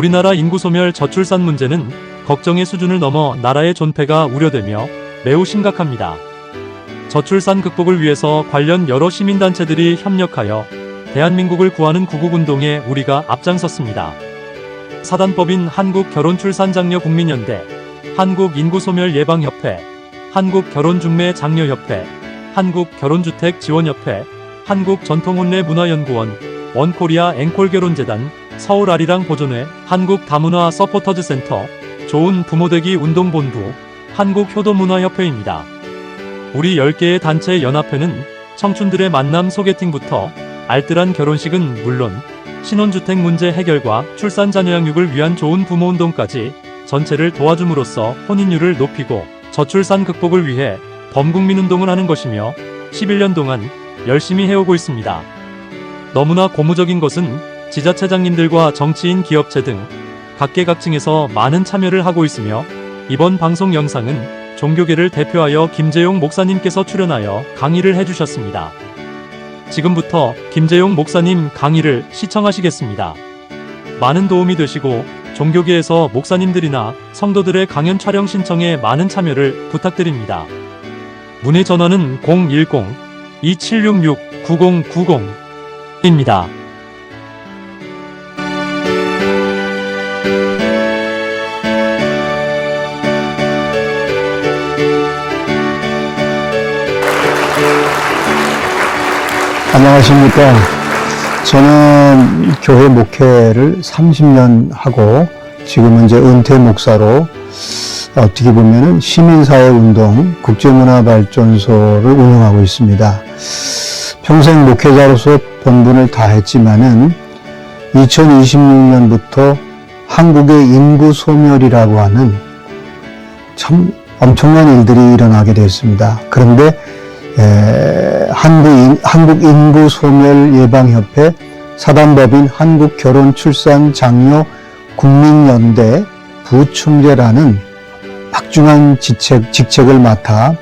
우리나라 인구 소멸 저출산 문제는 걱정의 수준을 넘어 나라의 존폐가 우려되며 매우 심각합니다. 저출산 극복을 위해서 관련 여러 시민단체들이 협력하여 대한민국을 구하는 구국운동에 우리가 앞장섰습니다. 사단법인 한국결혼출산장려국민연대, 한국인구소멸예방협회, 한국결혼중매장려협회, 한국결혼주택지원협회, 한국전통혼례문화연구원, 원코리아 앵콜결혼재단, 서울아리랑 보존회, 한국다문화 서포터즈센터, 좋은 부모되기 운동본부, 한국효도문화협회입니다. 우리 10개의 단체 연합회는 청춘들의 만남 소개팅부터 알뜰한 결혼식은 물론 신혼주택 문제 해결과 출산 자녀 양육을 위한 좋은 부모운동까지 전체를 도와줌으로써 혼인율을 높이고 저출산 극복을 위해 범국민운동을 하는 것이며 11년 동안 열심히 해오고 있습니다. 너무나 고무적인 것은 지자체장님들과 정치인, 기업체 등 각계각층에서 많은 참여를 하고 있으며 이번 방송 영상은 종교계를 대표하여 김재용 목사님께서 출연하여 강의를 해주셨습니다. 지금부터 김재용 목사님 강의를 시청하시겠습니다. 많은 도움이 되시고 종교계에서 목사님들이나 성도들의 강연 촬영 신청에 많은 참여를 부탁드립니다. 문의 전화는 010-2766-9090입니다. 안녕하십니까. 저는 교회 목회를 30년 하고 지금은 이제 은퇴 목사로 어떻게 보면은 시민사회운동 국제문화발전소를 운영하고 있습니다. 평생 목회자로서 본분을 다했지만은 2026년부터 한국의 인구 소멸이라고 하는 참 엄청난 일들이 일어나게 됐습니다. 그런데 한국인구소멸예방협회 사단법인 한국결혼출산장려국민연대 부총재라는 막중한 직책을 맡아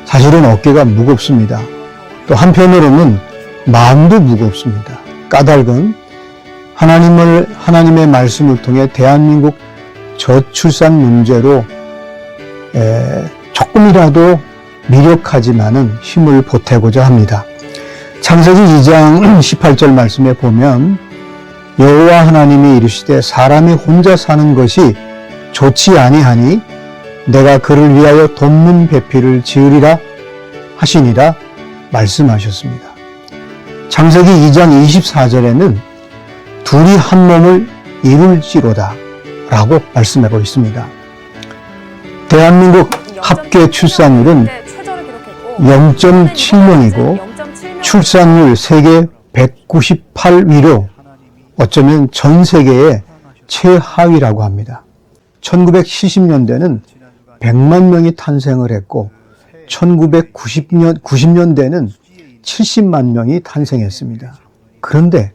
사실은 어깨가 무겁습니다. 또 한편으로는 마음도 무겁습니다. 까닭은 하나님의 말씀을 통해 대한민국 저출산 문제로 조금이라도 미력하지만은 힘을 보태고자 합니다. 창세기 2장 18절 말씀에 보면 여호와 하나님이 이르시되 사람이 혼자 사는 것이 좋지 아니하니 내가 그를 위하여 돕는 배필을 지으리라 하시니라 말씀하셨습니다. 창세기 2장 24절에는 둘이 한 몸을 이룰지로다 라고 말씀하고 있습니다. 대한민국 합계 출산율은 0.7명이고 출산율 세계 198위로 어쩌면 전 세계의 최하위라고 합니다. 1970년대는 100만 명이 탄생을 했고 1990년대는 70만 명이 탄생했습니다. 그런데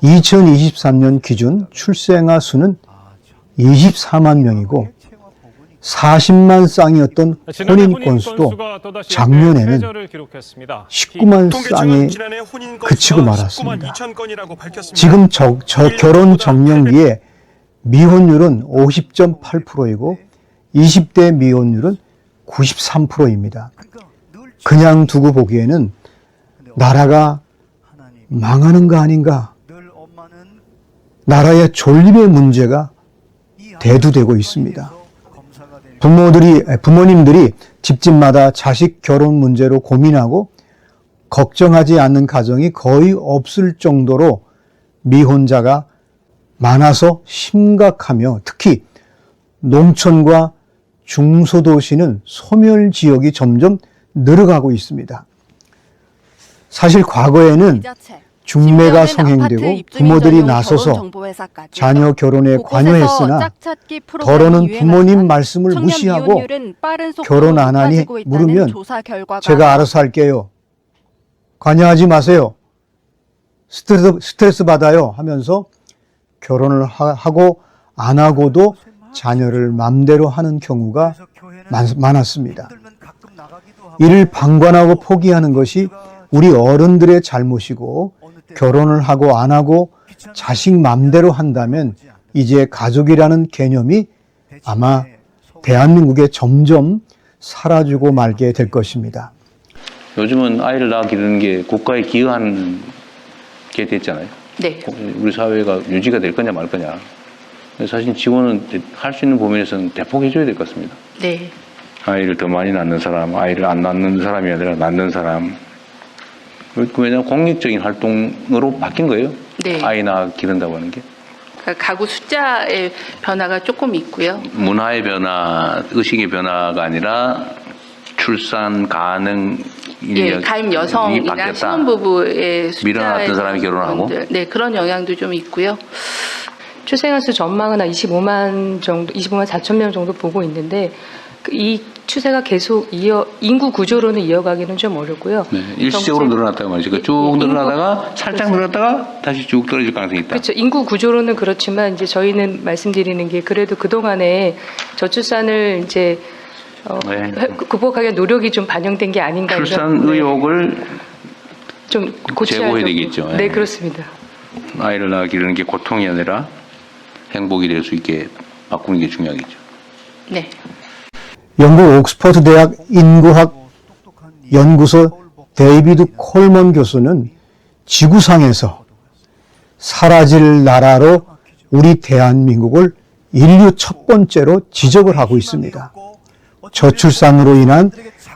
2023년 기준 출생아 수는 24만 명이고 40만 쌍이었던 혼인 건수도 작년에는 19만 쌍에 그치고 말았습니다. 지금 결혼 적령기에 미혼율은 50.8%이고 20대 미혼율은 93%입니다. 그냥 두고 보기에는 나라가 망하는 거 아닌가? 나라의 존립의 문제가 대두되고 있습니다. 부모님들이 집집마다 자식 결혼 문제로 고민하고 걱정하지 않는 가정이 거의 없을 정도로 미혼자가 많아서 심각하며 특히 농촌과 중소도시는 소멸 지역이 점점 늘어가고 있습니다. 사실 과거에는 중매가 성행되고 부모들이 나서서 자녀 결혼에 관여했으나 더러는 부모님 말씀을 무시하고 결혼 안 하니 물으면 제가 알아서 할게요. 관여하지 마세요. 스트레스 받아요 하면서 결혼을 하고 안 하고도 자녀를 맘대로 하는 경우가 많았습니다. 이를 방관하고 포기하는 것이 우리 어른들의 잘못이고 결혼을 하고 안 하고 자식 맘대로 한다면 이제 가족이라는 개념이 아마 대한민국에 점점 사라지고 말게 될 것입니다. 요즘은 아이를 낳아 기르는 게 국가에 기여하는 게 됐잖아요. 네. 우리 사회가 유지가 될 거냐 말 거냐. 사실 지원은 할 수 있는 범위에서는 대폭 해줘야 될 것 같습니다. 네. 아이를 더 많이 낳는 사람, 아이를 안 낳는 사람이 아니라 낳는 사람. 왜냐하면 공익적인 활동으로 바뀐 거예요. 네. 아이 낳아 기른다고 하는 게. 그러니까 가구 숫자의 변화가 조금 있고요. 문화의 변화, 의식의 변화가 아니라 출산 가능 예, 가임 여성이나 신혼부부의 밀어놨던 사람이 결혼하고. 네, 그런 영향도 좀 있고요. 출생아 수 전망은 한 25만 4천 명 정도 보고 있는데 이 추세가 계속 인구 구조로는 이어가기는 좀 어렵고요. 네, 일시적으로 늘어났다고 말이죠. 그러니까 쭉 늘어나다가 살짝 늘어났다가 다시 쭉 떨어질 가능성이 있다. 그렇죠. 인구 구조로는 그렇지만 이제 저희는 말씀드리는 게 그래도 그 동안에 저출산을 이제 네. 극복하기 위한 노력이 좀 반영된 게 아닌가. 출산 의욕을 좀 고쳐야 제고해야 되겠죠. 네, 그렇습니다. 아이를 낳아 기르는 게 고통이 아니라 행복이 될 수 있게 바꾸는 게 중요하겠죠. 네. 영국 옥스퍼드 대학 인구학 연구소 데이비드 콜먼 교수는 지구상에서 사라질 나라로 우리 대한민국을 인류 첫 번째로 지적을 하고 있습니다. 저출산으로 인한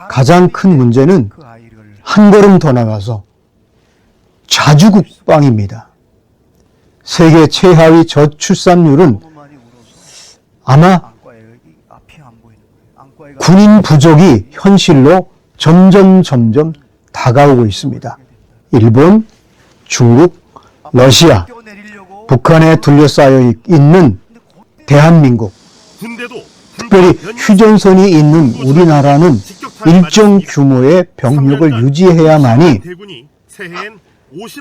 가장 큰 문제는 한 걸음 더 나가서 자주국방입니다. 세계 최하위 저출산율은 아마 군인 부족이 현실로 점점 다가오고 있습니다. 일본, 중국, 러시아, 북한에 둘러싸여 있는 대한민국, 특별히 휴전선이 있는 우리나라는 일정 규모의 병력을 유지해야만이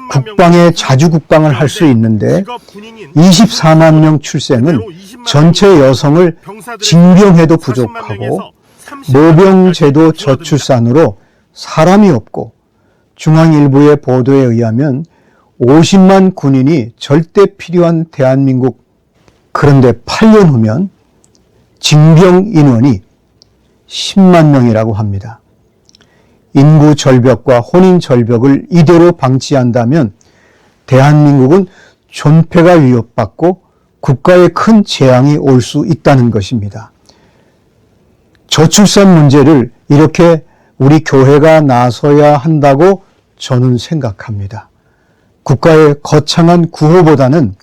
국방에 자주국방을 할 수 있는데 24만 명 출생은 전체 여성을 징병해도 부족하고 모병제도 저출산으로 사람이 없고 중앙일보의 보도에 의하면 50만 군인이 절대 필요한 대한민국, 그런데 8년 후면 징병 인원이 10만 명이라고 합니다. 인구 절벽과 혼인 절벽을 이대로 방치한다면 대한민국은 존폐가 위협받고 국가에 큰 재앙이 올 수 있다는 것입니다. 저출산 문제를 이렇게 우리 교회가 나서야 한다고 저는 생각합니다. 국가의 거창한 구호보다는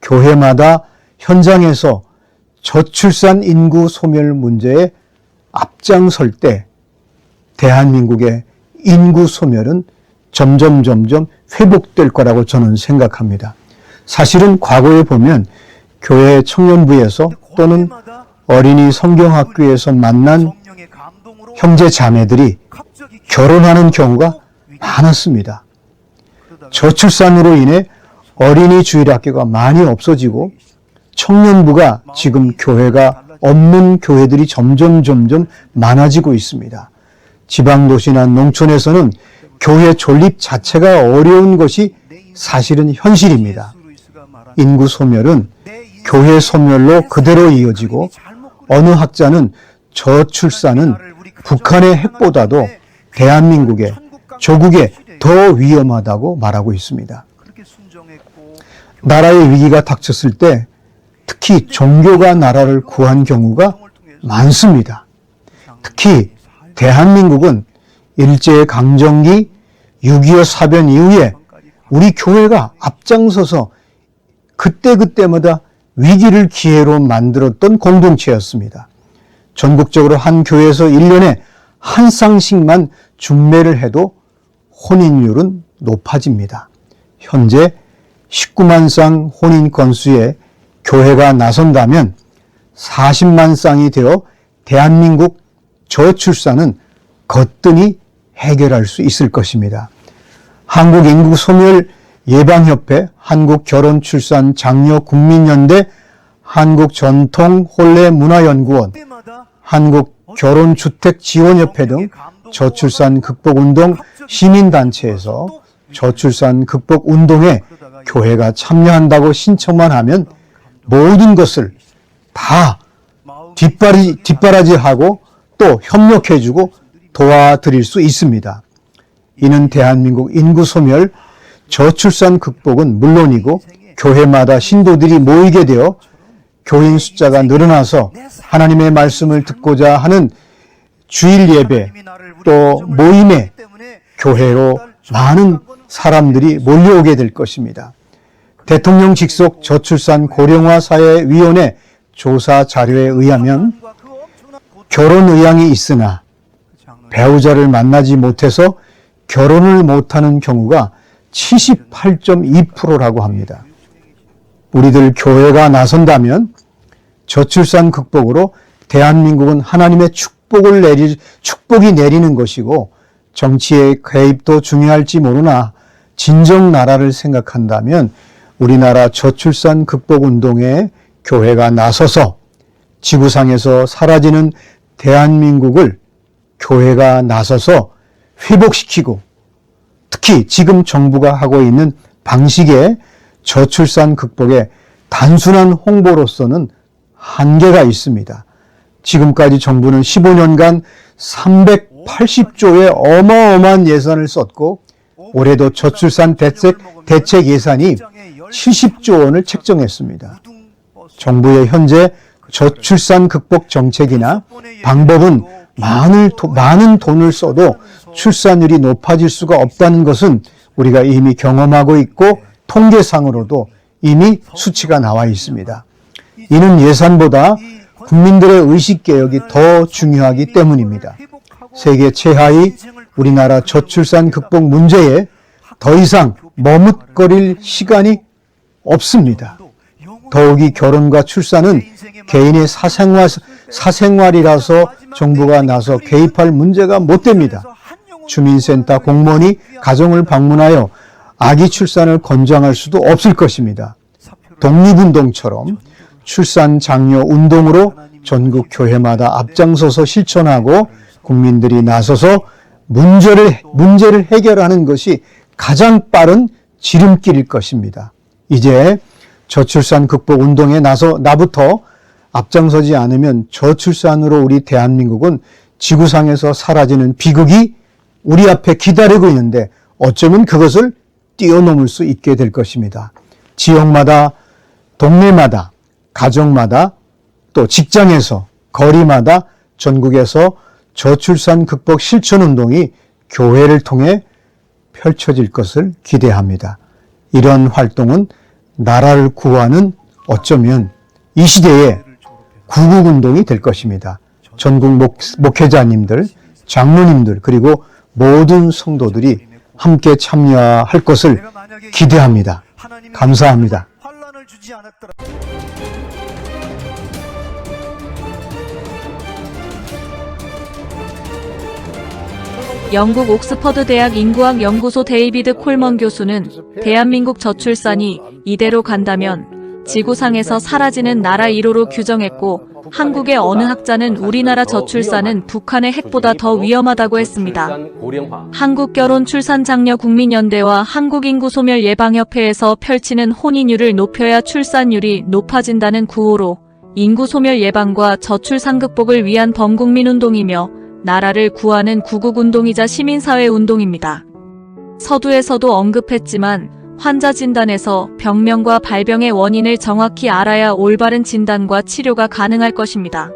교회마다 현장에서 저출산 인구 소멸 문제에 앞장설 때 대한민국의 인구 소멸은 점점 회복될 거라고 저는 생각합니다. 사실은 과거에 보면 교회 청년부에서 또는 어린이 성경학교에서 만난 형제 자매들이 결혼하는 경우가 많았습니다. 저출산으로 인해 어린이 주일학교가 많이 없어지고 청년부가 지금 교회가 없는 교회들이 점점 많아지고 있습니다. 지방도시나 농촌에서는 교회 존립 자체가 어려운 것이 사실은 현실입니다. 인구 소멸은 교회 소멸로 그대로 이어지고 어느 학자는 저출산은 북한의 핵보다도 대한민국의 조국에 더 위험하다고 말하고 있습니다. 나라의 위기가 닥쳤을 때 특히 종교가 나라를 구한 경우가 많습니다. 특히 대한민국은 일제강점기 6.25 사변 이후에 우리 교회가 앞장서서 그때마다 위기를 기회로 만들었던 공동체였습니다. 전국적으로 한 교회에서 1년에 한 쌍씩만 중매를 해도 혼인율은 높아집니다. 현재 19만 쌍 혼인 건수에 교회가 나선다면 40만 쌍이 되어 대한민국 저출산은 거뜬히 해결할 수 있을 것입니다. 한국인구소멸 예방협회, 한국결혼출산장려국민연대, 한국전통혼례문화연구원, 한국결혼주택지원협회 등 저출산 극복운동 시민단체에서 저출산 극복운동에 교회가 참여한다고 신청만 하면 모든 것을 다 뒷바라지하고 또 협력해주고 도와드릴 수 있습니다. 이는 대한민국 인구 소멸, 저출산 극복은 물론이고 교회마다 신도들이 모이게 되어 교인 숫자가 늘어나서 하나님의 말씀을 듣고자 하는 주일 예배 또 모임에 교회로 많은 사람들이 몰려오게 될 것입니다. 대통령 직속 저출산 고령화 사회위원회 조사 자료에 의하면 결혼 의향이 있으나 배우자를 만나지 못해서 결혼을 못하는 경우가 78.2%라고 합니다. 우리들 교회가 나선다면 저출산 극복으로 대한민국은 하나님의 축복이 내리는 것이고 정치의 개입도 중요할지 모르나 진정 나라를 생각한다면 우리나라 저출산 극복 운동에 교회가 나서서 지구상에서 사라지는 대한민국을 교회가 나서서 회복시키고 특히 지금 정부가 하고 있는 방식의 저출산 극복의 단순한 홍보로서는 한계가 있습니다. 지금까지 정부는 15년간 380조의 어마어마한 예산을 썼고 올해도 저출산 대책 예산이 70조 원을 책정했습니다. 정부의 현재 저출산 극복 정책이나 방법은 많은 돈을 써도 출산율이 높아질 수가 없다는 것은 우리가 이미 경험하고 있고 통계상으로도 이미 수치가 나와 있습니다. 이는 예산보다 국민들의 의식개혁이 더 중요하기 때문입니다. 세계 최하위 우리나라 저출산 극복 문제에 더 이상 머뭇거릴 시간이 없습니다. 더욱이 결혼과 출산은 개인의 사생활이라서 정부가 나서 개입할 문제가 못 됩니다. 주민센터 공무원이 가정을 방문하여 아기 출산을 권장할 수도 없을 것입니다. 독립운동처럼 출산 장려 운동으로 전국 교회마다 앞장서서 실천하고 국민들이 나서서 문제를 해결하는 것이 가장 빠른 지름길일 것입니다. 이제 저출산 극복 운동에 나부터 앞장서지 않으면 저출산으로 우리 대한민국은 지구상에서 사라지는 비극이 우리 앞에 기다리고 있는데 어쩌면 그것을 뛰어넘을 수 있게 될 것입니다. 지역마다, 동네마다, 가정마다, 또 직장에서, 거리마다, 전국에서 저출산 극복 실천운동이 교회를 통해 펼쳐질 것을 기대합니다. 이런 활동은 나라를 구하는 어쩌면 이 시대의 구국운동이 될 것입니다. 전국 목회자님들, 장로님들 그리고 모든 성도들이 함께 참여할 것을 기대합니다. 감사합니다. 영국 옥스퍼드 대학 인구학 연구소 데이비드 콜먼 교수는 대한민국 저출산이 이대로 간다면 지구상에서 사라지는 나라 1호로 규정했고 한국의 어느 학자는 우리나라 저출산은 북한의 핵보다 더 위험하다고 했습니다. 한국결혼출산장려 국민연대와 한국인구소멸예방협회에서 펼치는 혼인율을 높여야 출산율이 높아진다는 구호로 인구소멸 예방과 저출산 극복을 위한 범국민운동이며 나라를 구하는 구국운동이자 시민사회운동입니다. 서두에서도 언급했지만 환자 진단에서 병명과 발병의 원인을 정확히 알아야 올바른 진단과 치료가 가능할 것입니다.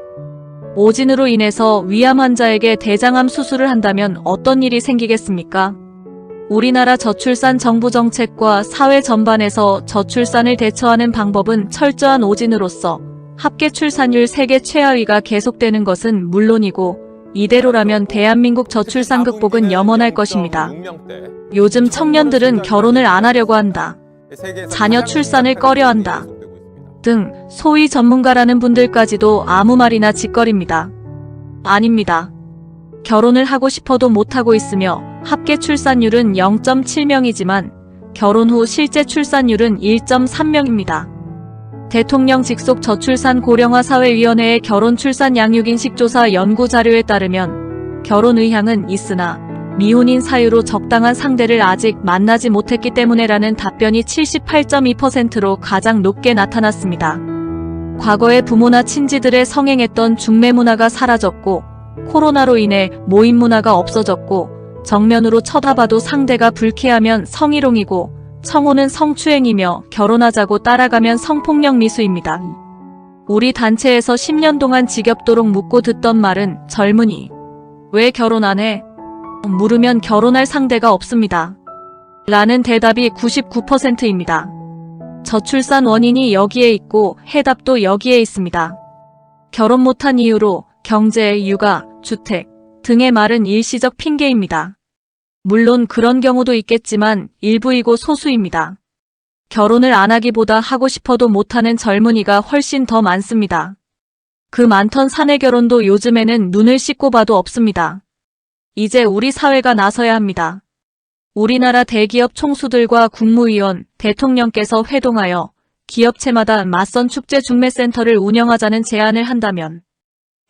오진으로 인해서 위암 환자에게 대장암 수술을 한다면 어떤 일이 생기겠습니까? 우리나라 저출산 정부 정책과 사회 전반에서 저출산을 대처하는 방법은 철저한 오진으로서 합계 출산율 세계 최하위가 계속되는 것은 물론이고 이대로라면 대한민국 저출산 극복은 염원할 것입니다. 요즘 청년들은 결혼을 안 하려고 한다. 자녀 출산을 꺼려한다. 등 소위 전문가라는 분들까지도 아무 말이나 짓거립니다. 아닙니다. 결혼을 하고 싶어도 못하고 있으며 합계 출산율은 0.7명이지만 결혼 후 실제 출산율은 1.3명입니다. 대통령 직속 저출산 고령화 사회위원회의 결혼 출산 양육인식 조사 연구 자료에 따르면 결혼 의향은 있으나 미혼인 사유로 적당한 상대를 아직 만나지 못했기 때문에라는 답변이 78.2%로 가장 높게 나타났습니다. 과거의 부모나 친지들의 성행했던 중매 문화가 사라졌고 코로나로 인해 모임 문화가 없어졌고 정면으로 쳐다봐도 상대가 불쾌하면 성희롱이고 청혼은 성추행이며 결혼하자고 따라가면 성폭력 미수입니다. 우리 단체에서 10년 동안 지겹도록 묻고 듣던 말은 젊은이 왜 결혼 안 해? 물으면 결혼할 상대가 없습니다. 라는 대답이 99%입니다. 저출산 원인이 여기에 있고 해답도 여기에 있습니다. 결혼 못한 이유로 경제, 육아, 주택 등의 말은 일시적 핑계입니다. 물론 그런 경우도 있겠지만 일부이고 소수입니다. 결혼을 안 하기보다 하고 싶어도 못하는 젊은이가 훨씬 더 많습니다. 그 많던 사내 결혼도 요즘에는 눈을 씻고 봐도 없습니다. 이제 우리 사회가 나서야 합니다. 우리나라 대기업 총수들과 국무위원, 대통령께서 회동하여 기업체마다 맞선 축제 중매센터를 운영하자는 제안을 한다면,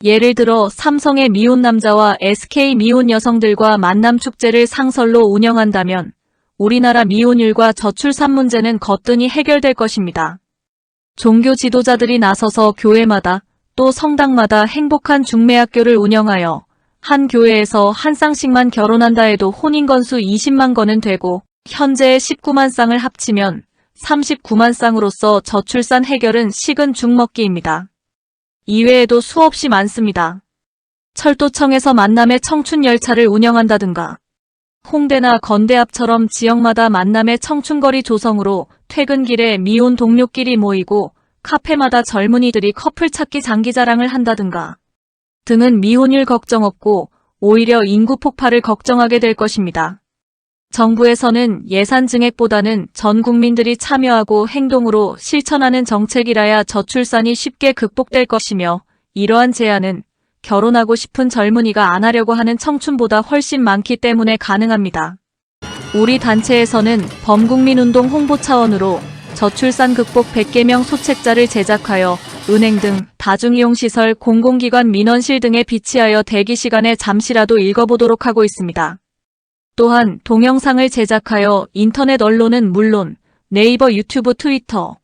예를 들어 삼성의 미혼 남자와 SK 미혼 여성들과 만남 축제를 상설로 운영한다면 우리나라 미혼율과 저출산 문제는 거뜬히 해결될 것입니다. 종교 지도자들이 나서서 교회마다 또 성당마다 행복한 중매학교를 운영하여 한 교회에서 한 쌍씩만 결혼한다 해도 혼인 건수 20만 건은 되고 현재의 19만 쌍을 합치면 39만 쌍으로서 저출산 해결은 식은 죽 먹기입니다. 이외에도 수없이 많습니다. 철도청에서 만남의 청춘 열차를 운영한다든가 홍대나 건대 앞처럼 지역마다 만남의 청춘거리 조성으로 퇴근길에 미혼 동료끼리 모이고 카페마다 젊은이들이 커플 찾기 장기자랑을 한다든가 등은 미혼율 걱정 없고 오히려 인구 폭발을 걱정하게 될 것입니다. 정부에서는 예산 증액보다는 전 국민들이 참여하고 행동으로 실천하는 정책이라야 저출산이 쉽게 극복될 것이며 이러한 제안은 결혼하고 싶은 젊은이가 안 하려고 하는 청춘보다 훨씬 많기 때문에 가능합니다. 우리 단체에서는 범국민운동 홍보 차원으로 저출산 극복 100개명 소책자를 제작하여 은행 등 다중이용시설, 공공기관 민원실 등에 비치하여 대기시간에 잠시라도 읽어보도록 하고 있습니다. 또한 동영상을 제작하여 인터넷 언론은 물론 네이버, 유튜브, 트위터,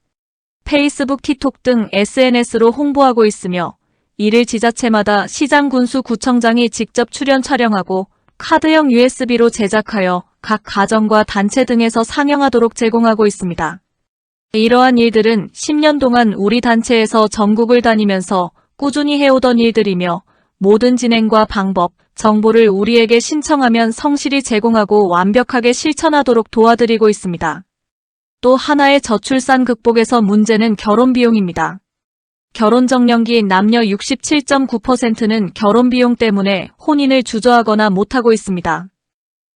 페이스북, 틱톡 등 SNS로 홍보하고 있으며 이를 지자체마다 시장, 군수, 구청장이 직접 출연 촬영하고 카드형 USB로 제작하여 각 가정과 단체 등에서 상영하도록 제공하고 있습니다. 이러한 일들은 10년 동안 우리 단체에서 전국을 다니면서 꾸준히 해오던 일들이며 모든 진행과 방법, 정보를 우리에게 신청하면 성실히 제공하고 완벽하게 실천하도록 도와드리고 있습니다. 또 하나의 저출산 극복에서 문제는 결혼 비용입니다. 결혼 정년기 남녀 67.9%는 결혼 비용 때문에 혼인을 주저하거나 못하고 있습니다.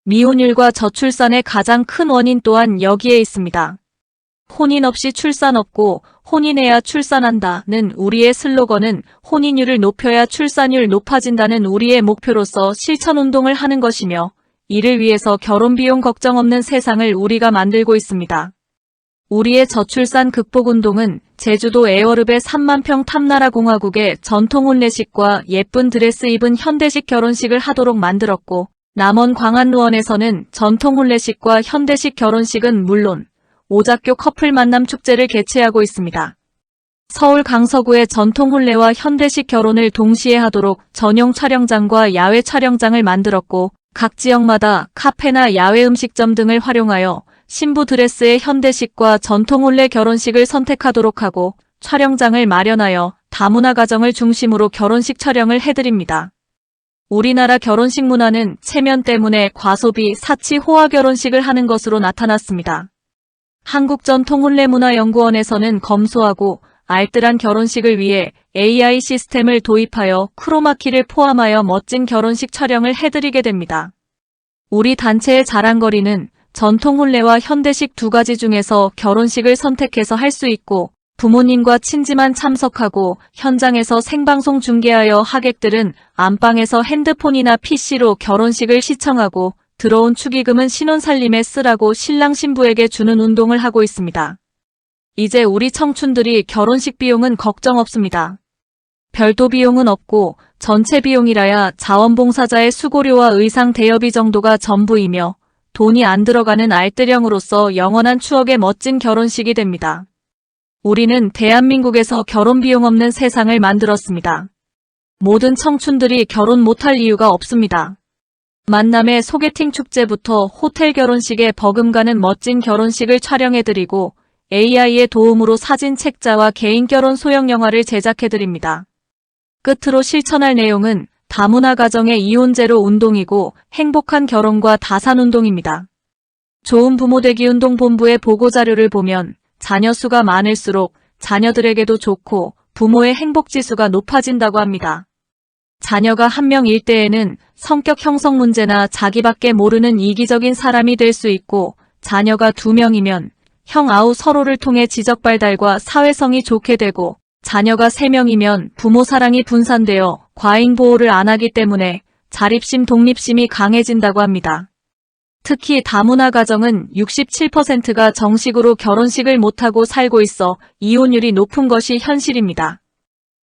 미혼율과 저출산의 가장 큰 원인 또한 여기에 있습니다. 혼인 없이 출산 없고 혼인해야 출산한다는 우리의 슬로건은 혼인율을 높여야 출산율 높아진다는 우리의 목표로서 실천운동을 하는 것이며 이를 위해서 결혼 비용 걱정 없는 세상을 우리가 만들고 있습니다. 우리의 저출산 극복운동은 제주도 애월읍의 3만평 탐나라 공화국의 전통 혼례식과 예쁜 드레스 입은 현대식 결혼식을 하도록 만들었고 남원 광안루원에서는 전통 혼례식과 현대식 결혼식은 물론 오작교 커플 만남 축제를 개최하고 있습니다. 서울 강서구의 전통 혼례와 현대식 결혼을 동시에 하도록 전용 촬영장과 야외 촬영장을 만들었고 각 지역마다 카페나 야외 음식점 등을 활용하여 신부 드레스의 현대식과 전통 혼례 결혼식을 선택하도록 하고 촬영장을 마련하여 다문화 가정을 중심으로 결혼식 촬영을 해드립니다. 우리나라 결혼식 문화는 체면 때문에 과소비, 사치, 호화 결혼식을 하는 것으로 나타났습니다. 한국전통혼례문화연구원에서는 검소하고 알뜰한 결혼식을 위해 AI 시스템을 도입하여 크로마키를 포함하여 멋진 결혼식 촬영을 해드리게 됩니다. 우리 단체의 자랑거리는 전통혼례와 현대식 두 가지 중에서 결혼식을 선택해서 할 수 있고 부모님과 친지만 참석하고 현장에서 생방송 중계하여 하객들은 안방에서 핸드폰이나 PC로 결혼식을 시청하고 들어온 축의금은 신혼살림에 쓰라고 신랑 신부에게 주는 운동을 하고 있습니다. 이제 우리 청춘들이 결혼식 비용은 걱정 없습니다. 별도 비용은 없고 전체 비용이라야 자원봉사자의 수고료와 의상 대여비 정도가 전부이며 돈이 안 들어가는 알뜰형으로서 영원한 추억의 멋진 결혼식이 됩니다. 우리는 대한민국에서 결혼 비용 없는 세상을 만들었습니다. 모든 청춘들이 결혼 못할 이유가 없습니다. 만남의 소개팅 축제부터 호텔 결혼식에 버금가는 멋진 결혼식을 촬영해드리고 AI의 도움으로 사진 책자와 개인 결혼 소형 영화를 제작해드립니다. 끝으로 실천할 내용은 다문화 가정의 이혼 제로 운동이고 행복한 결혼과 다산 운동입니다. 좋은 부모되기 운동 본부의 보고자료를 보면 자녀 수가 많을수록 자녀들에게도 좋고 부모의 행복 지수가 높아진다고 합니다. 자녀가 한 명일 때에는 성격 형성 문제나 자기밖에 모르는 이기적인 사람이 될 수 있고 자녀가 2명이면 형 아우 서로를 통해 지적 발달과 사회성이 좋게 되고 자녀가 3명이면 부모 사랑이 분산되어 과잉 보호를 안 하기 때문에 자립심, 독립심이 강해진다고 합니다. 특히 다문화 가정은 67%가 정식으로 결혼식을 못하고 살고 있어 이혼율이 높은 것이 현실입니다.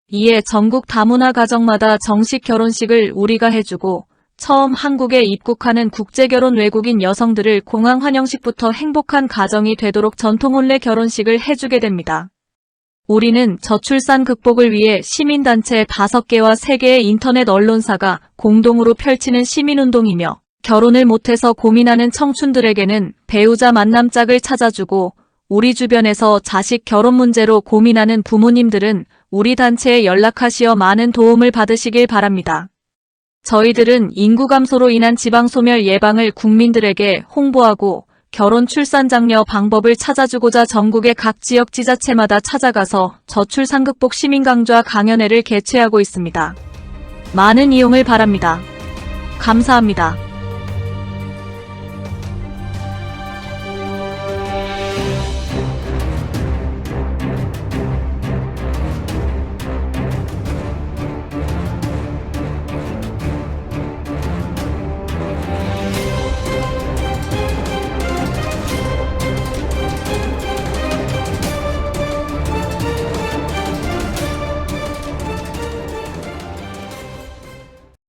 이에 전국 다문화 가정마다 정식 결혼식을 우리가 해주고 처음 한국에 입국하는 국제결혼 외국인 여성들을 공항 환영식부터 행복한 가정이 되도록 전통혼례 결혼식을 해주게 됩니다. 우리는 저출산 극복을 위해 시민단체 5개와 3개의 인터넷 언론사가 공동으로 펼치는 시민운동이며 결혼을 못해서 고민하는 청춘들에게는 배우자 만남짝을 찾아주고 우리 주변에서 자식 결혼 문제로 고민하는 부모님들은 우리 단체에 연락하시어 많은 도움을 받으시길 바랍니다. 저희들은 인구 감소로 인한 지방소멸 예방을 국민들에게 홍보하고 결혼 출산 장려 방법을 찾아주고자 전국의 각 지역 지자체마다 찾아가서 저출산 극복 시민 강좌 강연회를 개최하고 있습니다. 많은 이용을 바랍니다. 감사합니다.